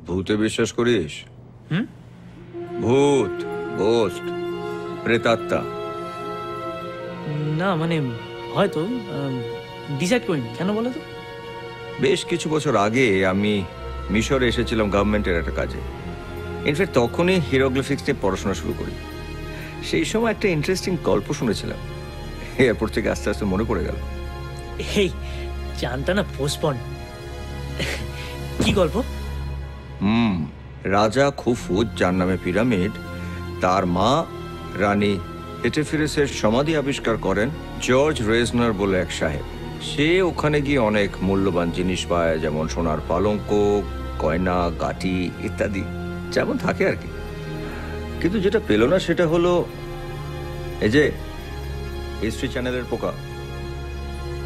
ভূতে বিশ্বাস করিস? হুম? ভূত, গোস্ট, প্রেতাত্মা? না মানে হয়তো ডিসাইড করিনি। কেন বলো তো? বেশ কিছু বছর আগে আমি মিশরে এসেছিলাম গভর্নমেন্টের একটা কাজে। ইনফ্যাক্ট তখনই হিরোগ্লিফিক্স নিয়ে পড়াশোনা শুরু করি। সেই সময় একটা ইন্টারেস্টিং গল্প শুনেছিলাম, এয়ারপোর্ট থেকে আস্তে আস্তে মনে পড়ে গেল। এই জানটা না পোস্টপন্ড। কি গল্প? রাজা খুফু, যার নামে পিরামিড, তার মা রানী হেটেফিরেসের সমাধি আবিষ্কার করেন জর্জ রেজনার বলে এক সাহেব। সে ওখানে গিয়ে অনেক মূল্যবান জিনিস পায়, যেমন সোনার পালঙ্ক, গয়না, গাটি ইত্যাদি, যেমন থাকে আর কি। কিন্তু যেটা পেল না সেটা হলো এই যে হিস্ট্রি চ্যানেলের পোকা।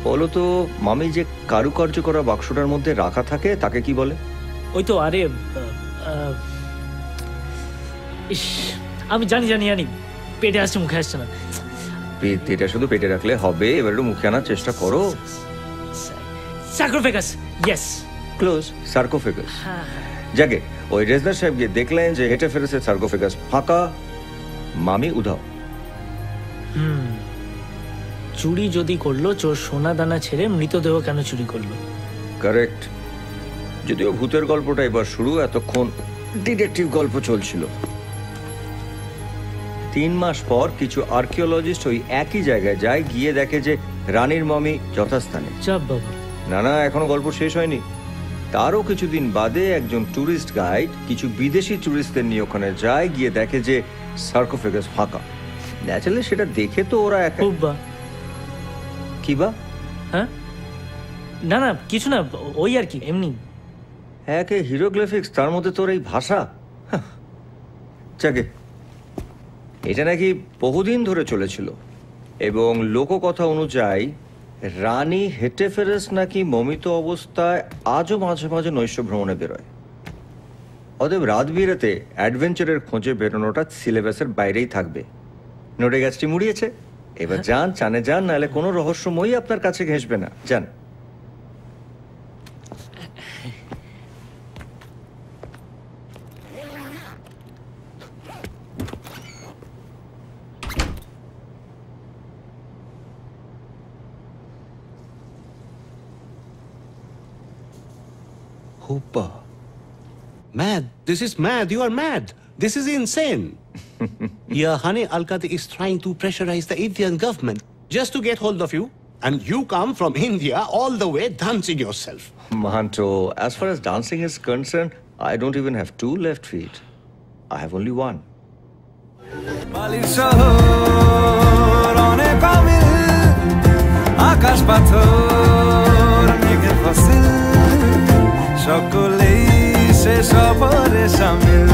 বলো তো মামি, যে কারুকার্য করা বাক্সটার মধ্যে রাখা থাকে তাকে কি বলে? ওই তো, আরে ইস, আমি জানি জানি জানি, পেটে আসছে মুখে আসছে না। এটা শুধু পেটে রাখলে হবে, এবার একটু মুখে আনার চেষ্টা করো। সার্কোফেগাস, ইয়েস, ক্লোজ, সার্কোফেগাস। যাকে ওই রেজনার সাহেব গিয়ে দেখলেন যে হেটেফিরেসের সার্কোফেগাস ফাঁকা, মামি উধাও। চুরি যদি করলো, চোর সোনা দানা ছেড়ে মৃতদেহ কেন চুরি করলো? কারেক্ট। যদিও ভূতের গল্পটা এবার শুরু, এতক্ষণ ডিটেকটিভ গল্প চলছিল। 3 মাস পর কিছু আর্কিওলজিস্ট ওই একই জায়গায় যায়, গিয়ে দেখে যে রানীর মমি যথাস্থানে। চাপ বাবা। না, এখনো গল্প শেষ হয়নি। তারও কিছুদিন বাদে একজন ট্যুরিস্ট গাইড কিছু বিদেশি ট্যুরিস্টদের নিয়ে ওখানে যায়, গিয়ে দেখে যে সার্কোফেগাস ফাঁকা। ন্যাচারালি সেটা দেখে তো ওরা কি বা? হ্যাঁ, না কিছু না, ওই আর কি, এমনি। একে হিরোগ্লিফিক্স, তার মধ্যে তোর এই ভাষা। যাকে এটা নাকি বহুদিন ধরে চলেছিল, এবং লোককথা অনুযায়ী রানী হেটেফেরেস নাকি মমিত অবস্থায় আজও মাঝে মাঝে নৈশ ভ্রমণে বেরোয়। অতএব রাত বিরেতে অ্যাডভেঞ্চারের খোঁজে বেরোনোটা সিলেবাসের বাইরেই থাকবে। নোটে গাছটি মুড়িয়েছে। এবার যান, চানে যান, নাহলে কোনো রহস্যময়ই আপনার কাছে ঘেঁষবে না। যান। Hoopa. Mad. This is mad. You are mad. This is insane. Here, Hani Al-Qadi is trying to pressurize the Indian government just to get hold of you. And you come from India all the way dancing yourself. Mahanto, as far as dancing is concerned, I don't even have 2 left feet. I have only 1. আকাশ পাথর মেঘের ফসল সকলেই সে সবরে শামিল।